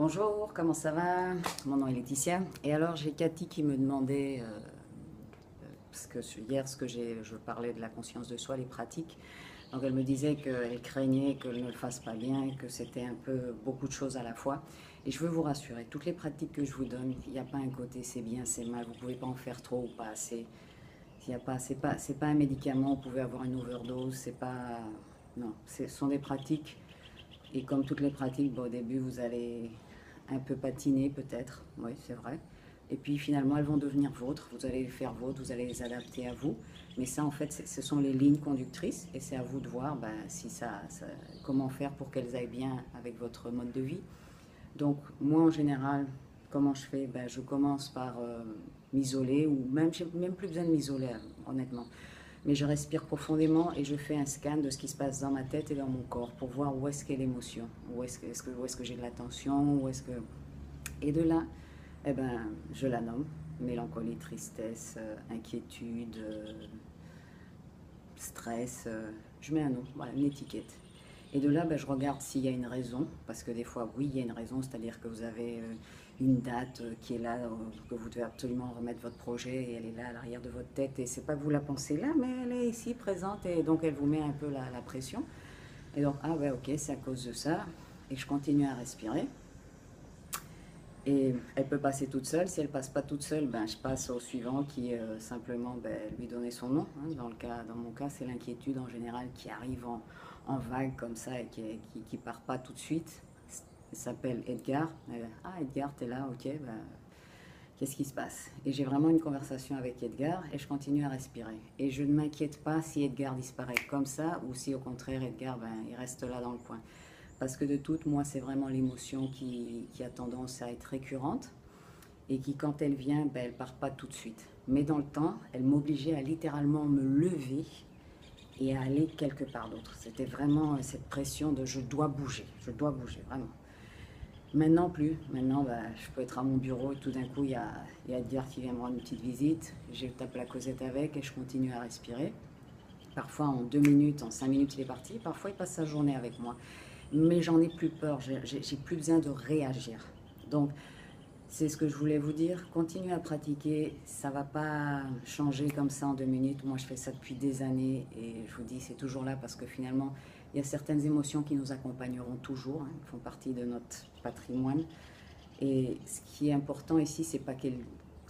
Bonjour, comment ça va? Mon nom est Laetitia. Et alors, j'ai Cathy qui me demandait, parce que hier, je parlais de la conscience de soi, les pratiques. Donc, elle me disait qu'elle craignait que je ne le fasse pas bien et que c'était un peu beaucoup de choses à la fois. Et je veux vous rassurer, toutes les pratiques que je vous donne, il n'y a pas un côté c'est bien, c'est mal. Vous ne pouvez pas en faire trop ou pas assez. Il y a pas, c'est pas un médicament, vous pouvez avoir une overdose, c'est pas... Non, ce sont des pratiques. Et comme toutes les pratiques, bon, au début, vous allez un peu patiner peut-être, oui, c'est vrai. Et puis finalement, elles vont devenir vôtres, vous allez les faire vôtres, vous allez les adapter à vous. Mais ça, en fait, ce sont les lignes conductrices et c'est à vous de voir ben, si comment faire pour qu'elles aillent bien avec votre mode de vie. Donc, moi, en général, comment je fais ben, je commence par m'isoler, ou même, j'ai même plus besoin de m'isoler, honnêtement. Mais je respire profondément et je fais un scan de ce qui se passe dans ma tête et dans mon corps pour voir où est-ce qu'est l'émotion, où est-ce que j'ai de la tension, où est-ce que... Et de là, eh ben, je la nomme. Mélancolie, tristesse, inquiétude, stress. Je mets un nom, voilà, une étiquette. Et de là, ben, je regarde s'il y a une raison, parce que des fois, oui, il y a une raison, c'est-à-dire que vous avez une date qui est là, que vous devez absolument remettre votre projet, et elle est là à l'arrière de votre tête, et c'est pas que vous la pensez là, mais elle est ici présente, et donc elle vous met un peu la pression. Et donc, ah ouais, ok, c'est à cause de ça, et je continue à respirer. Et elle peut passer toute seule. Si elle passe pas toute seule, ben, je passe au suivant qui est simplement ben, lui donner son nom. Hein. Dans mon cas, c'est l'inquiétude en général qui arrive en vague comme ça et qui part pas tout de suite. Il s'appelle Edgar. Ah, Edgar, t'es là, ok. Ben, qu'est-ce qui se passe? Et j'ai vraiment une conversation avec Edgar et je continue à respirer. Et je ne m'inquiète pas si Edgar disparaît comme ça ou si au contraire Edgar, ben, il reste là dans le coin. Parce que de toute, moi, c'est vraiment l'émotion qui a tendance à être récurrente et qui, quand elle vient, ben, elle ne part pas tout de suite. Mais dans le temps, elle m'obligeait à littéralement me lever et à aller quelque part d'autre. C'était vraiment cette pression de je dois bouger, vraiment. Maintenant plus, maintenant bah, je peux être à mon bureau et tout d'un coup il y a Edgar qui vient me rendre une petite visite, je tape la causette avec et je continue à respirer. Parfois en 2 minutes, en 5 minutes il est parti, parfois il passe sa journée avec moi. Mais j'en ai plus peur, j'ai plus besoin de réagir. Donc c'est ce que je voulais vous dire, continuez à pratiquer, ça ne va pas changer comme ça en 2 minutes. Moi je fais ça depuis des années et je vous dis c'est toujours là parce que finalement il y a certaines émotions qui nous accompagneront toujours, hein, font partie de notre patrimoine. Et ce qui est important ici, c'est pas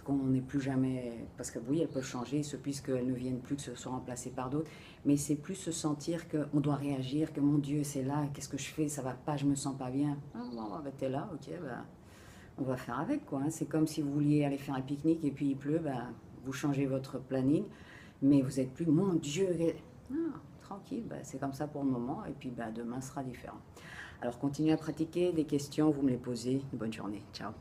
qu'on n'est plus jamais, parce que oui, elles peuvent changer, puisqu'elles ne viennent plus, que ce soit remplacées par d'autres, mais c'est plus se sentir qu'on doit réagir, que mon Dieu, c'est là, qu'est-ce que je fais, ça va pas, je me sens pas bien. Ah, bon, bah, t'es là, ok, bah, on va faire avec, quoi. Hein. C'est comme si vous vouliez aller faire un pique-nique et puis il pleut, bah, vous changez votre planning, mais vous êtes plus, mon Dieu, ah, tranquille, bah, c'est comme ça pour le moment, et puis bah, demain sera différent. Alors continuez à pratiquer, des questions, vous me les posez. Bonne journée, ciao.